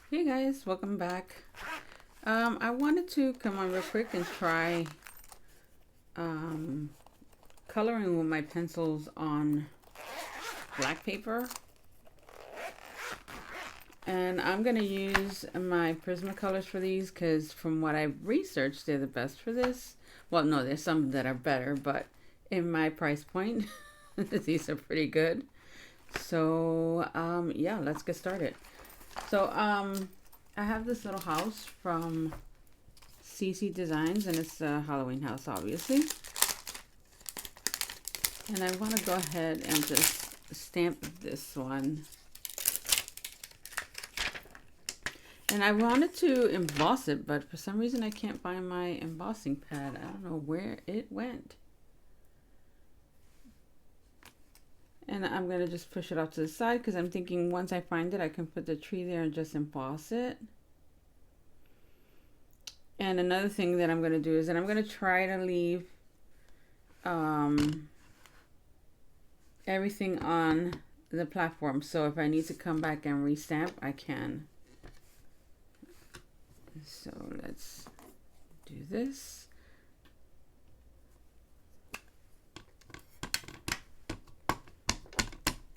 Hey guys, welcome back. I wanted to come on real quick and try um, coloring with my pencils on black paper. And I'm going to use my Prismacolors for these because from what I've researched, they're the best for this. Well, no, there's some that are better, but in my price point, these are pretty good. So, yeah, let's get started. So, I have this little house from CC Designs, and it's a Halloween house, obviously. And I want to go ahead and just stamp this one. And I wanted to emboss it, but for some reason I can't find my embossing pad. I don't know where it went. And I'm going to just push it off to the side because I'm thinking once I find it, I can put the tree there and just emboss it. And another thing that I'm going to do is that I'm going to try to leave everything on the platform. So if I need to come back and restamp, I can. So let's do this.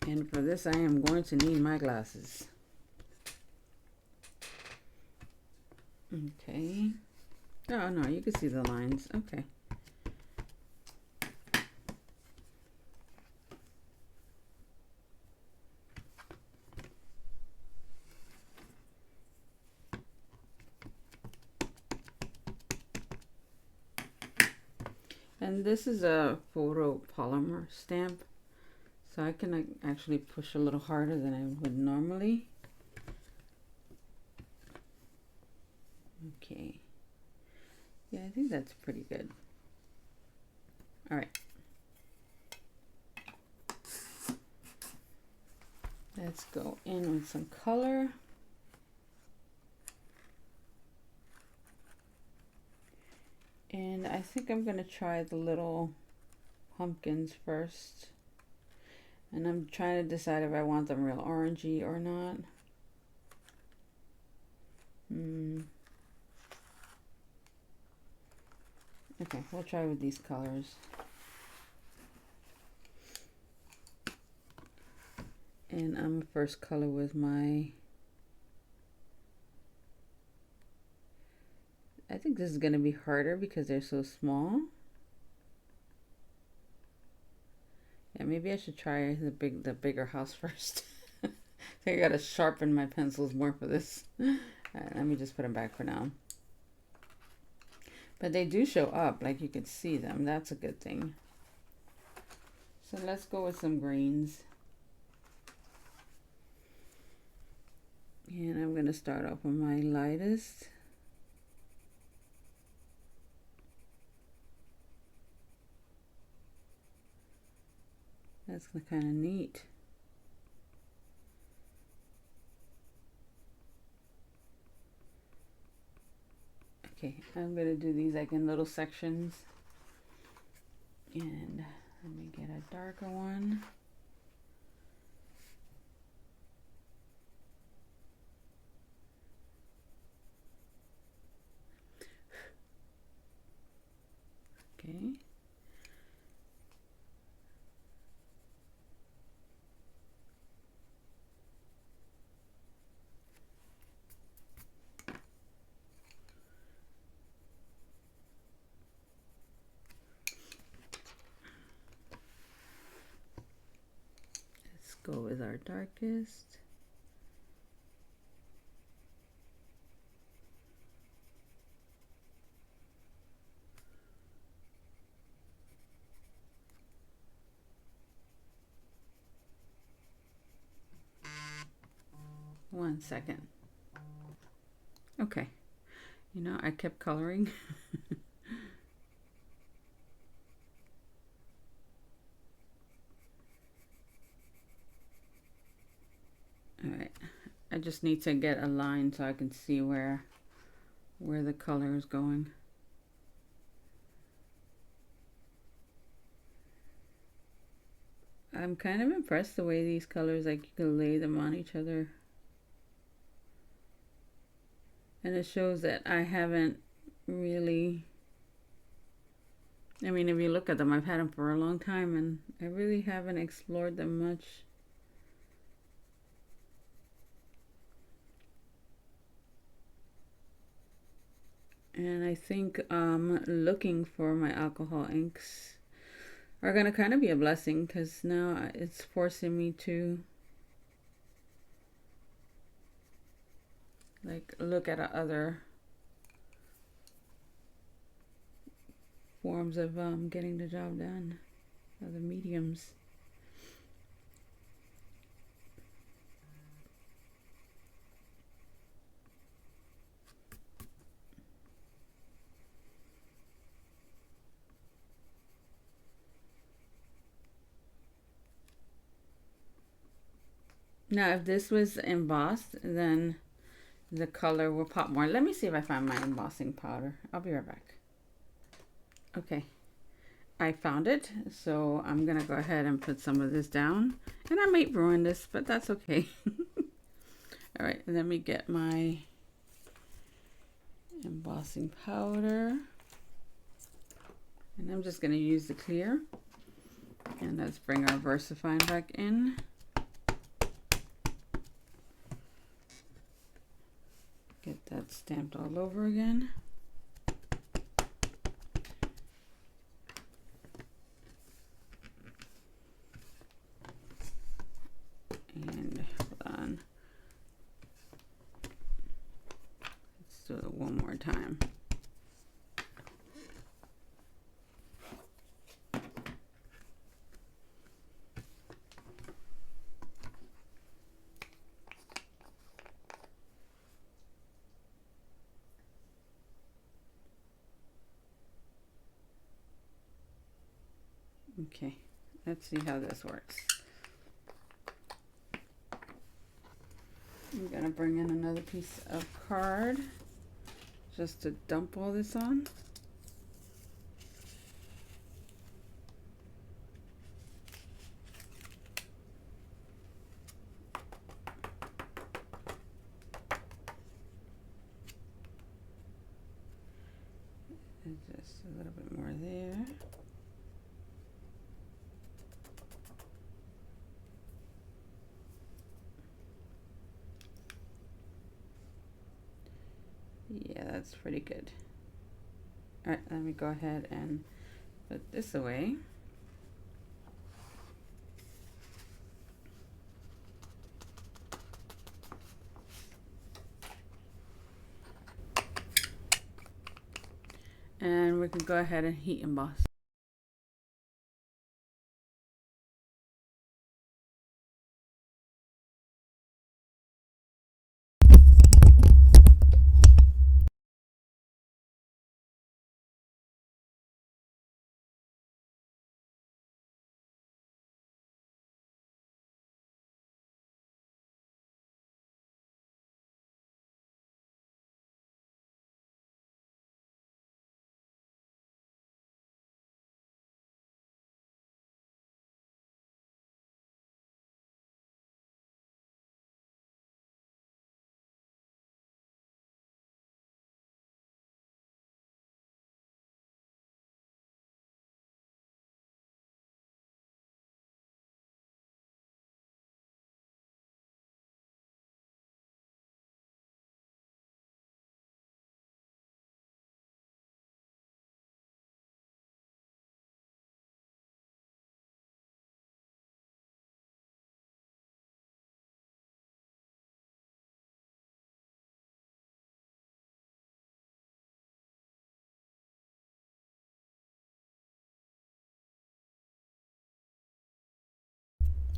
And for this, I am going to need my glasses. Okay. Oh, no, you can see the lines. Okay. And this is a photopolymer stamp. So I can actually push a little harder than I would normally. Okay. Yeah, I think that's pretty good. All right. Let's go in with some color. And I think I'm going to try the little pumpkins first. And I'm trying to decide if I want them real orangey or not. Okay, we'll try with these colors. And I'm first color with my, I think this is going to be harder because they're so small. Yeah, maybe I should try the bigger house first. I think I gotta sharpen my pencils more for this. Let me just put them back for now. But they do show up, like you can see them. That's a good thing. So let's go with some greens. And I'm gonna start off with my lightest. That's kind of neat. Okay, I'm gonna do these like in little sections. And let me get a darker one. Okay. Let's go with our darkest. One second. Okay. You know, I kept coloring. All right. I just need to get a line so I can see where the color is going. I'm kind of impressed the way these colors, like you can lay them on each other. And it shows that I haven't really, I mean, if you look at them, I've had them for a long time and I really haven't explored them much. And I think looking for my alcohol inks are going to kind of be a blessing, because now it's forcing me to like look at other forms of getting the job done, other mediums. Now, if this was embossed, then the color will pop more. Let me see if I find my embossing powder. I'll be right back. Okay, I found it. So I'm gonna go ahead and put some of this down. And I might ruin this, but that's okay. All right, let me get my embossing powder. And I'm just gonna use the clear. And let's bring our VersaFine back in. Get that stamped all over again. And hold on. Let's do it one more time. Okay, let's see how this works. I'm gonna bring in another piece of card just to dump all this on. And just a little bit more there. Yeah, that's pretty good. All right, let me go ahead and put this away. And we can go ahead and heat emboss.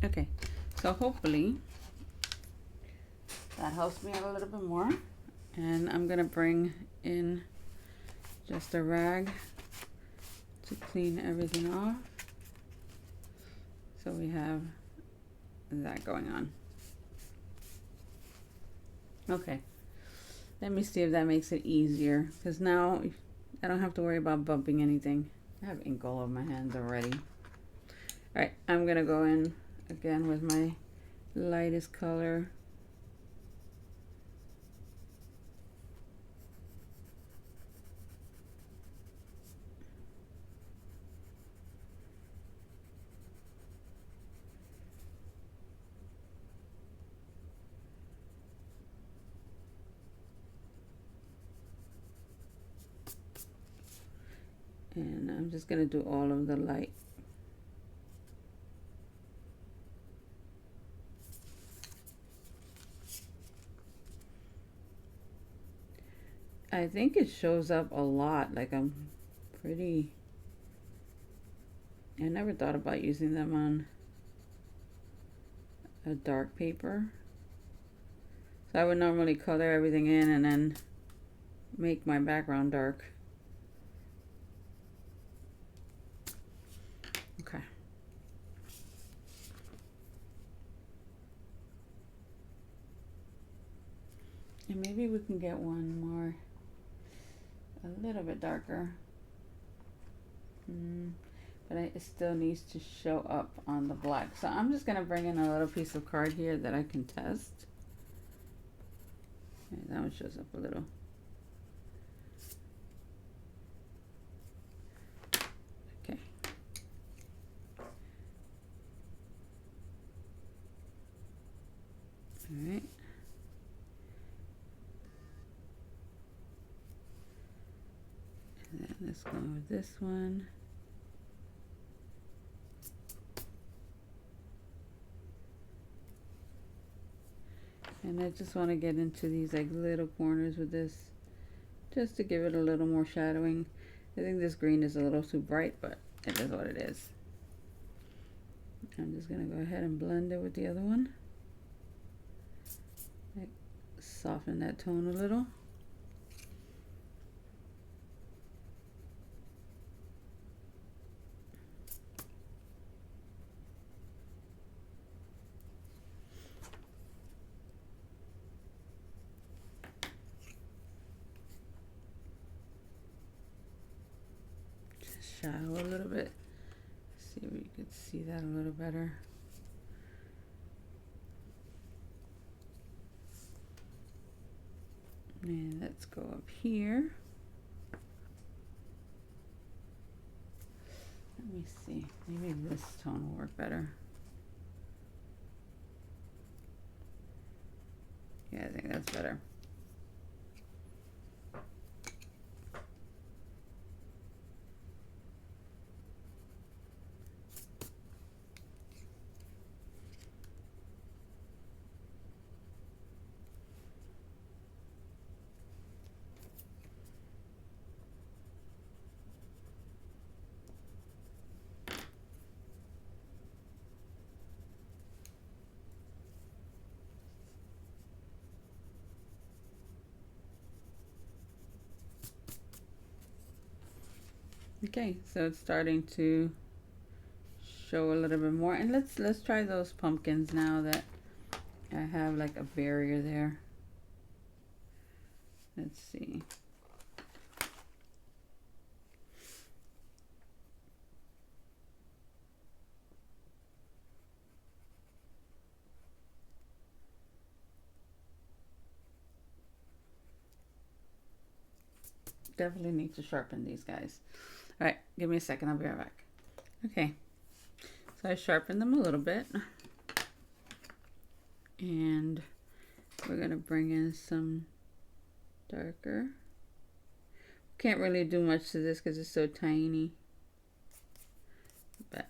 Okay, so hopefully that helps me out a little bit more. And I'm gonna bring in just a rag to clean everything off. So we have that going on. Okay, let me see if that makes it easier, because now I don't have to worry about bumping anything. I have ink all over my hands already. All right, I'm gonna go in again with my lightest color. And I'm just going to do all of the light. I think it shows up a lot. Like I never thought about using them on a dark paper. So I would normally color everything in and then make my background dark. Okay. And maybe we can get one more, a little bit darker. But it still needs to show up on the black. So I'm just gonna bring in a little piece of card here that I can test. Okay, that one shows up a little. Okay. All right. And then let's go with this one. And I just want to get into these like little corners with this, just to give it a little more shadowing. I think this green is a little too bright, but it is what it is. I'm just going to go ahead and blend it with the other one. Like, soften that tone a little. Shadow a little bit. See if you could see that a little better. And let's go up here. Let me see. Maybe this tone will work better. Yeah, I think that's better. Okay, so it's starting to show a little bit more, and let's try those pumpkins now that I have like a barrier there. Let's see. Definitely need to sharpen these guys. All right, give me a second, I'll be right back. Okay, so I sharpened them a little bit, and we're gonna bring in some darker. Can't really do much to this because it's so tiny, but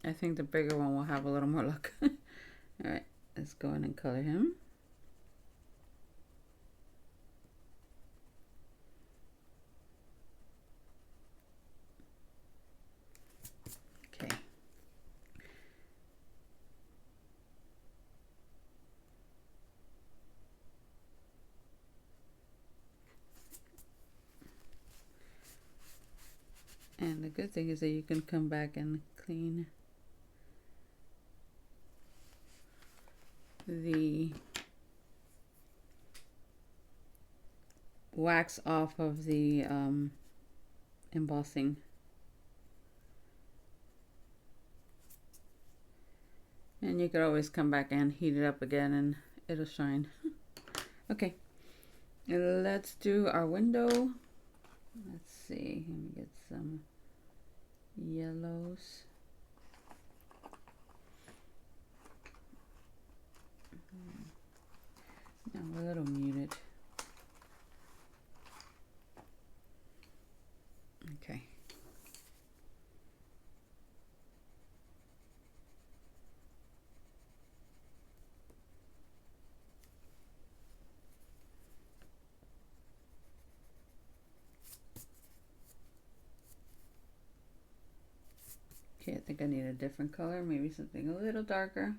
I think the bigger one will have a little more luck. All right, let's go in and color him. Okay. And the good thing is that you can come back and clean the wax off of the embossing. And you could always come back and heat it up again and it'll shine. Okay, and let's do our window. Let's see, let me get some yellows. No, a little muted. Okay. Okay, I think I need a different color, maybe something a little darker.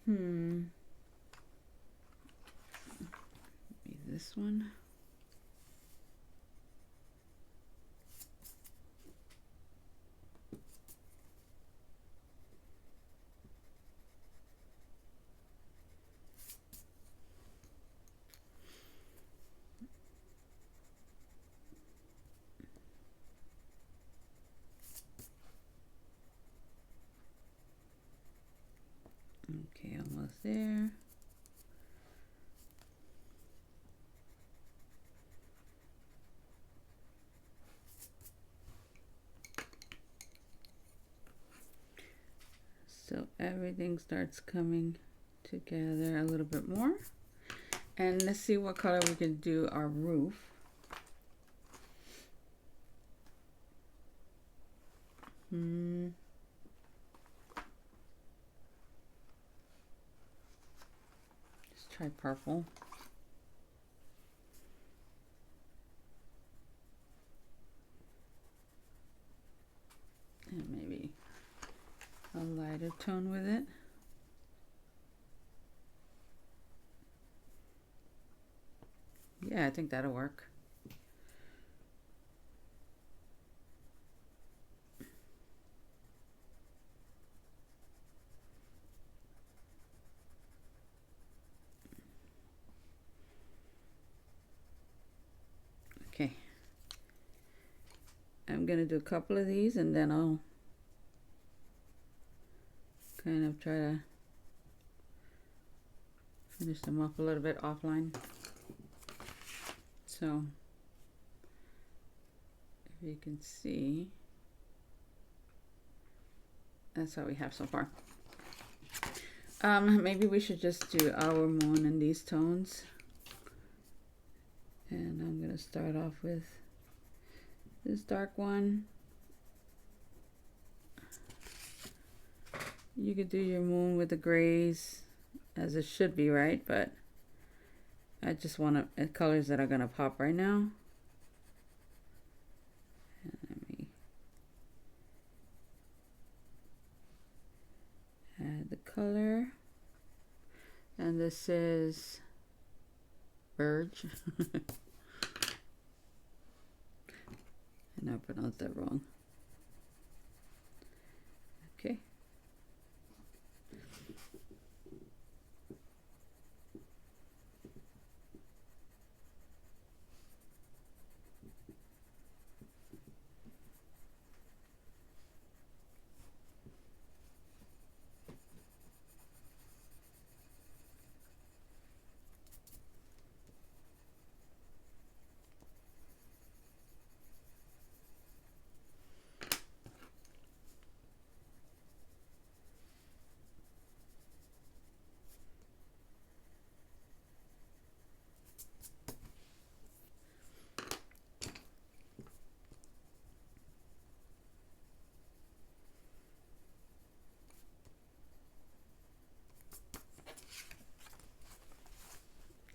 Maybe this one. Okay, almost there. So everything starts coming together a little bit more. And let's see what color we can do our roof. Just try purple. And maybe a lighter tone with it. Yeah, I think that'll work. Okay. I'm gonna do a couple of these and then I'll kind of try to finish them up a little bit offline. So if you can see, that's what we have so far. Maybe we should just do our moon in these tones. And I'm gonna start off with this dark one. You could do your moon with the grays as it should be, right? But I just want colors that are gonna pop right now. And let me add the color. And this is Verge. And I pronounced that wrong. Okay.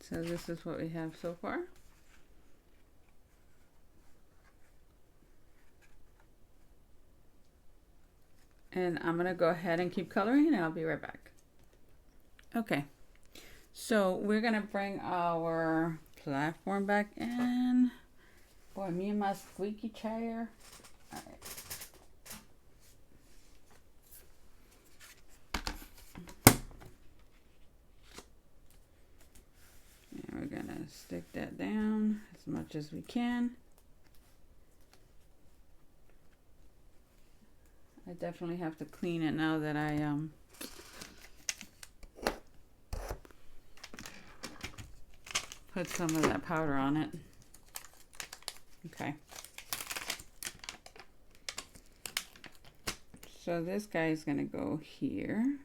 So this is what we have so far. And I'm gonna go ahead and keep coloring and I'll be right back. Okay, so we're gonna bring our platform back in. Boy, me and my squeaky chair. All right. And we're gonna stick that down as much as we can. I definitely have to clean it now that I put some of that powder on it. Okay. So this guy is gonna go here.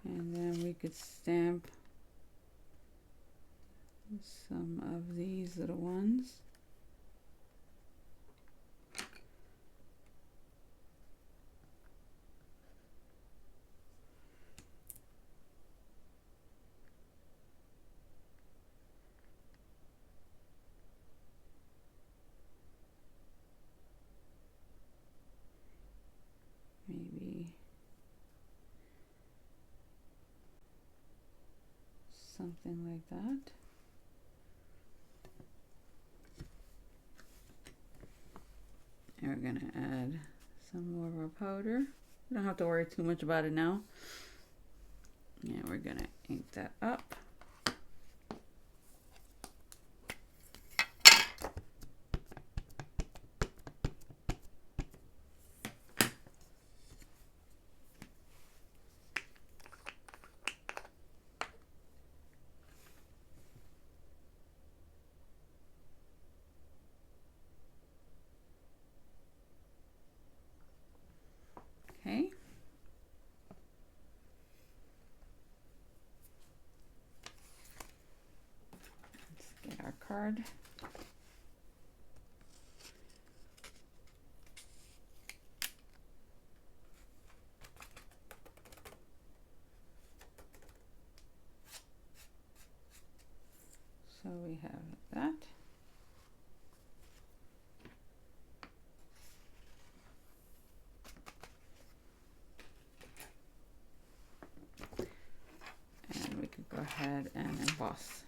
And then we could stamp some of these little ones. something like that. And we're gonna add some more of our powder. We don't have to worry too much about it now. And we're gonna ink that up. Okay. Let's get our card. So we have that. And we can go ahead and emboss.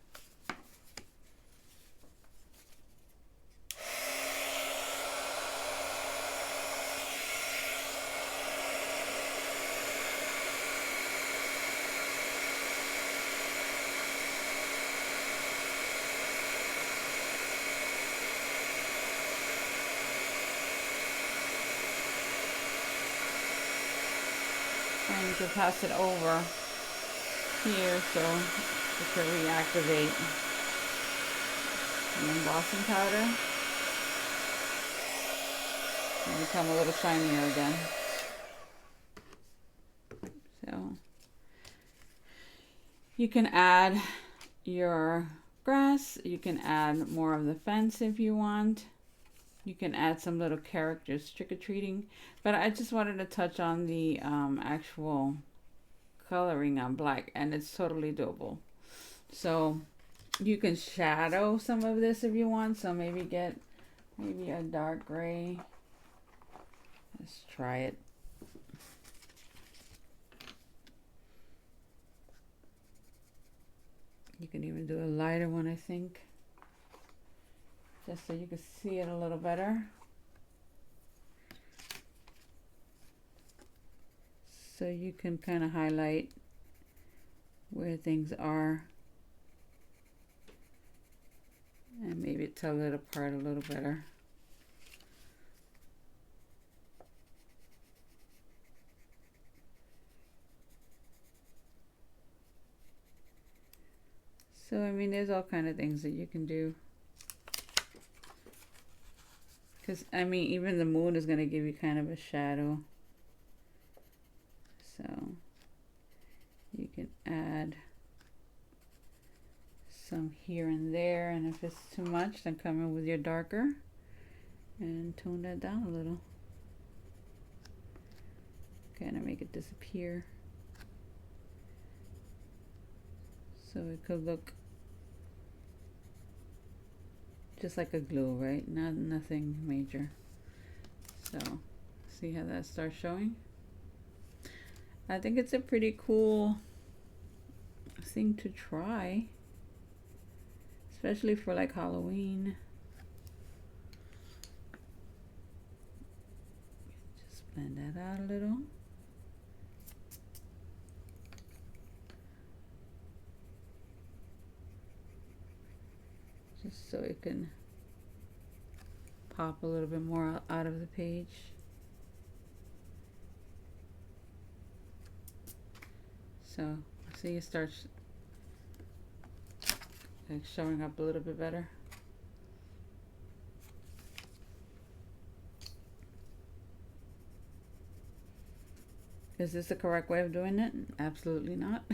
And you can pass it over here so it can reactivate the embossing powder and become a little shinier again. So you can add your grass, you can add more of the fence if you want. You can add some little characters trick-or-treating, but I just wanted to touch on the actual coloring on black, and it's totally doable. So you can shadow some of this if you want, so maybe get maybe a dark gray. Let's try it. You can even do a lighter one, I think, just so you can see it a little better. So you can kind of highlight where things are and maybe tell it apart a little better. So I mean, there's all kind of things that you can do. Because, I mean, even the moon is going to give you kind of a shadow. So you can add some here and there. And if it's too much, then come in with your darker and tone that down a little. Kind of make it disappear. So it could look just like a glue, right? Nothing major. So see how that starts showing? I think it's a pretty cool thing to try, especially for like Halloween. Just blend that out a little. Just so it can pop a little bit more out of the page. So see, it starts like showing up a little bit better. Is this the correct way of doing it? Absolutely not.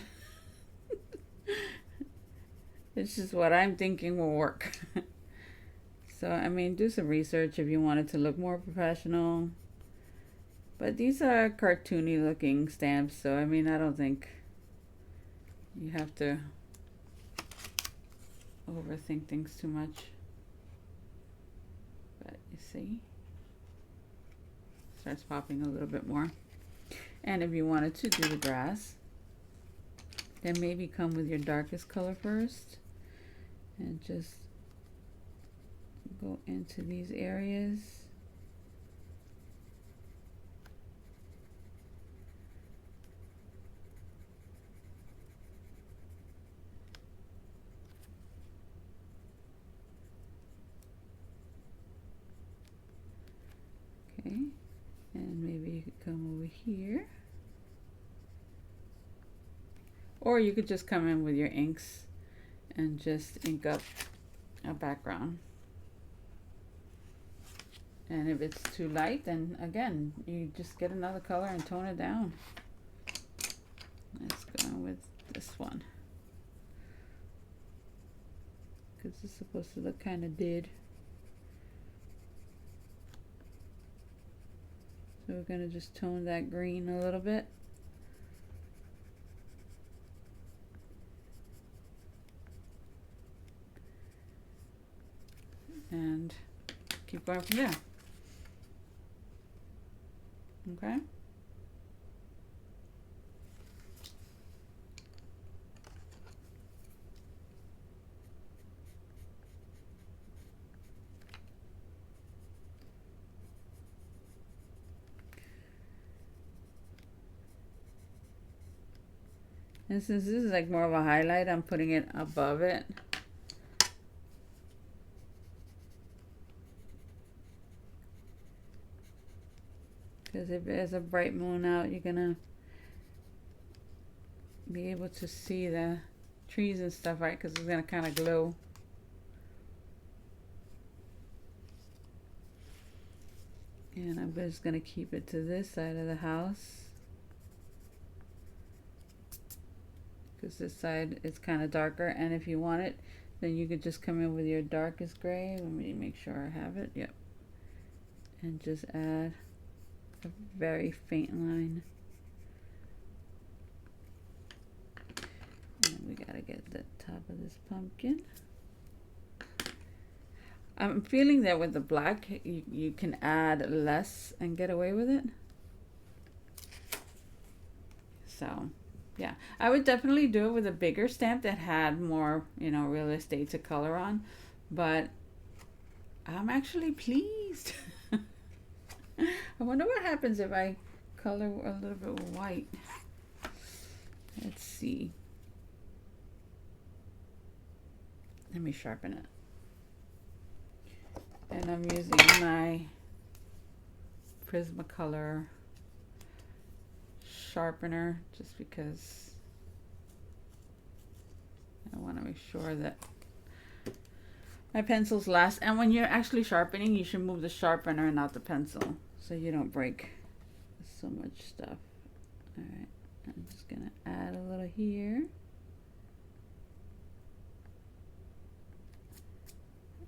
It's just what I'm thinking will work. So, I mean, do some research if you want it to look more professional. But these are cartoony looking stamps, so I mean, I don't think you have to overthink things too much. But you see, it starts popping a little bit more. And if you wanted to do the grass, Then maybe come with your darkest color first and just go into these areas. Okay, and maybe you could come over here. Or you could just come in with your inks and just ink up a background. And if it's too light, then again, you just get another color and tone it down. Let's go with this one, because it's supposed to look kind of dead. So we're going to just tone that green a little bit. And keep going from there. Okay. And since this is like more of a highlight, I'm putting it above it. Because if there's a bright moon out, you're gonna be able to see the trees and stuff, right? Because it's gonna kind of glow. And I'm just gonna keep it to this side of the house, because this side is kind of darker. And if you want it, then you could just come in with your darkest gray. Let me make sure I have it. Yep. And just add a very faint line. And we gotta get the top of this pumpkin. I'm feeling that with the black, you can add less and get away with it. So, yeah, I would definitely do it with a bigger stamp that had more, you know, real estate to color on. But I'm actually pleased. I wonder what happens if I color a little bit white. Let's see. Let me sharpen it. And I'm using my Prismacolor sharpener just because I want to make sure that my pencils last. And when you're actually sharpening, you should move the sharpener and not the pencil, so you don't break so much stuff. All right, I'm just gonna add a little here.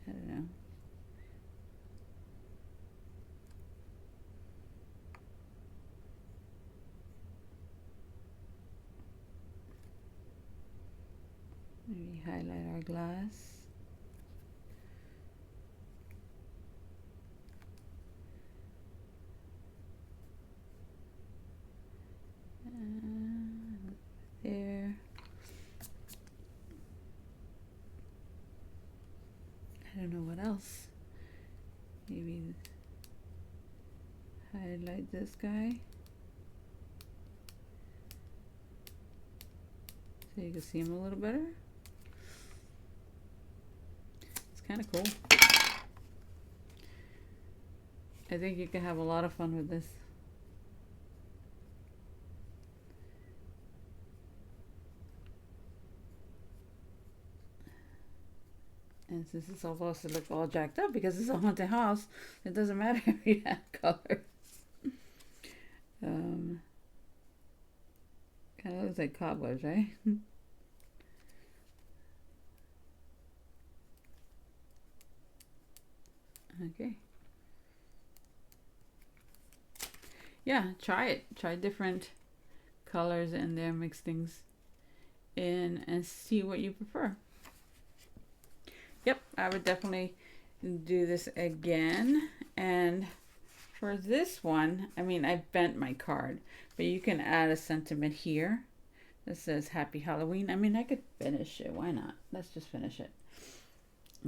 I don't know. Maybe highlight our glass. There. I don't know what else. Maybe highlight this guy so you can see him a little better. It's kind of cool. I think you can have a lot of fun with this. And since it's supposed to look all jacked up because it's a haunted house, it doesn't matter if you add color. Kind of looks like cobwebs, right? Okay. Yeah, try it. Try different colors in there, mix things in and see what you prefer. Yep, I would definitely do this again. And for this one, I mean, I bent my card, but you can add a sentiment here This says Happy Halloween. I mean, I could finish it. Why not? Let's just finish it.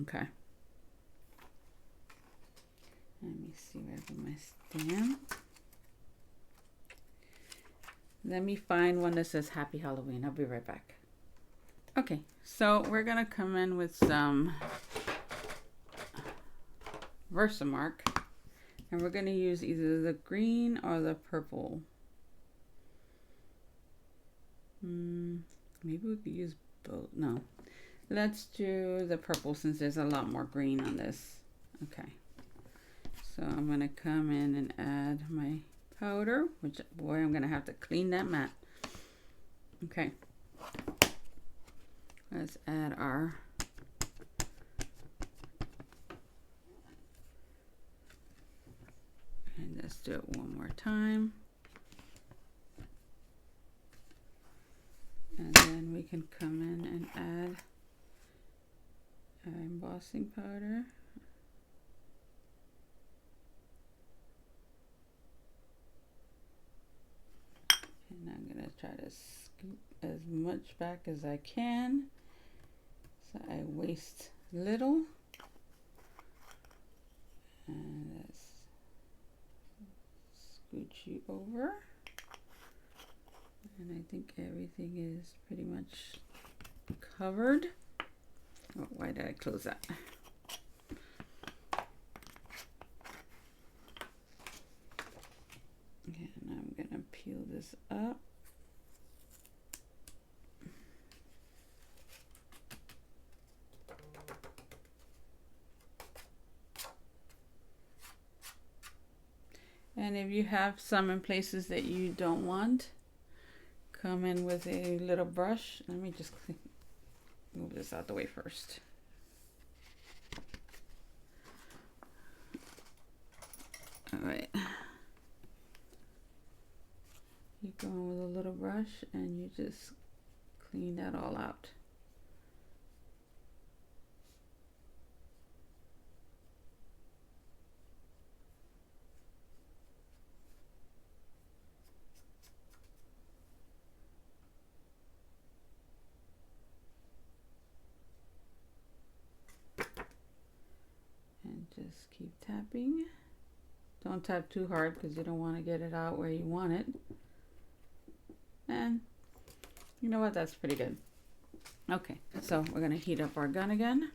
Okay. Let me see where I put my stamp. Let me find one that says Happy Halloween. I'll be right back. Okay, so we're gonna come in with some Versamark, and we're gonna use either the green or the purple. Maybe we could use both. No, let's do the purple since there's a lot more green on this. Okay, so I'm gonna come in and add my powder, which, boy, I'm gonna have to clean that mat. Okay, let's add our and let's do it one more time, and then we can come in and add our embossing powder. And I'm going to try to scoop as much back as I can so I waste little. And let's scooch you over. And I think everything is pretty much covered. Oh, why did I close that? And I'm going to peel this up. And if you have some in places that you don't want, come in with a little brush. Let me just move this out the way first. All right. You go in with a little brush and you just clean that all out. And just keep tapping. Don't tap too hard because you don't want to get it out where you want it. And you know what, that's pretty good. Okay, so we're going to heat up our gun again.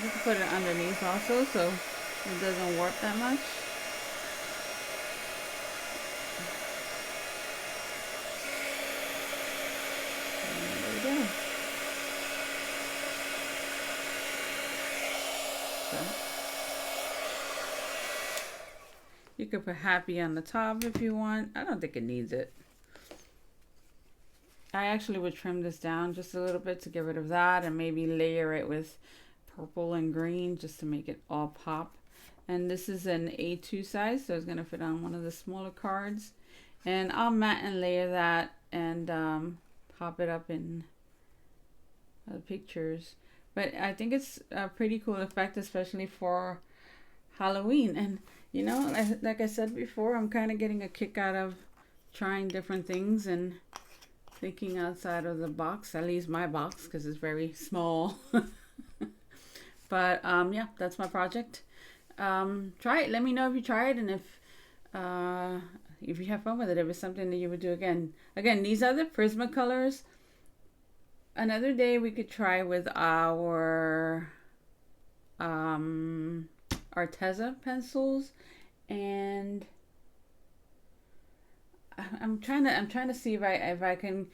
You can put it underneath also so it doesn't warp that much. And there we go. So you could put happy on the top if you want. I don't think it needs it. I actually would trim this down just a little bit to get rid of that and maybe layer it with purple and green just to make it all pop. And this is an A2 size, so it's going to fit on one of the smaller cards. And I'll mat and layer that and pop it up in the pictures. But I think it's a pretty cool effect, especially for Halloween. And you know, like I said before, I'm kind of getting a kick out of trying different things and thinking outside of the box, at least my box, because it's very small. But yeah, that's my project. Try it. Let me know if you try it and if you have fun with it, if it's something that you would do again. Again, these are the Prismacolors. Another day we could try with our Arteza pencils, and I'm trying to see if I can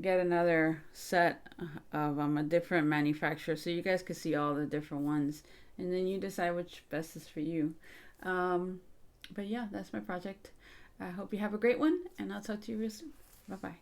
get another set of a different manufacturer so you guys can see all the different ones, and then you decide which best is for you. But yeah, that's my project. I hope you have a great one, and I'll talk to you real soon. Bye bye.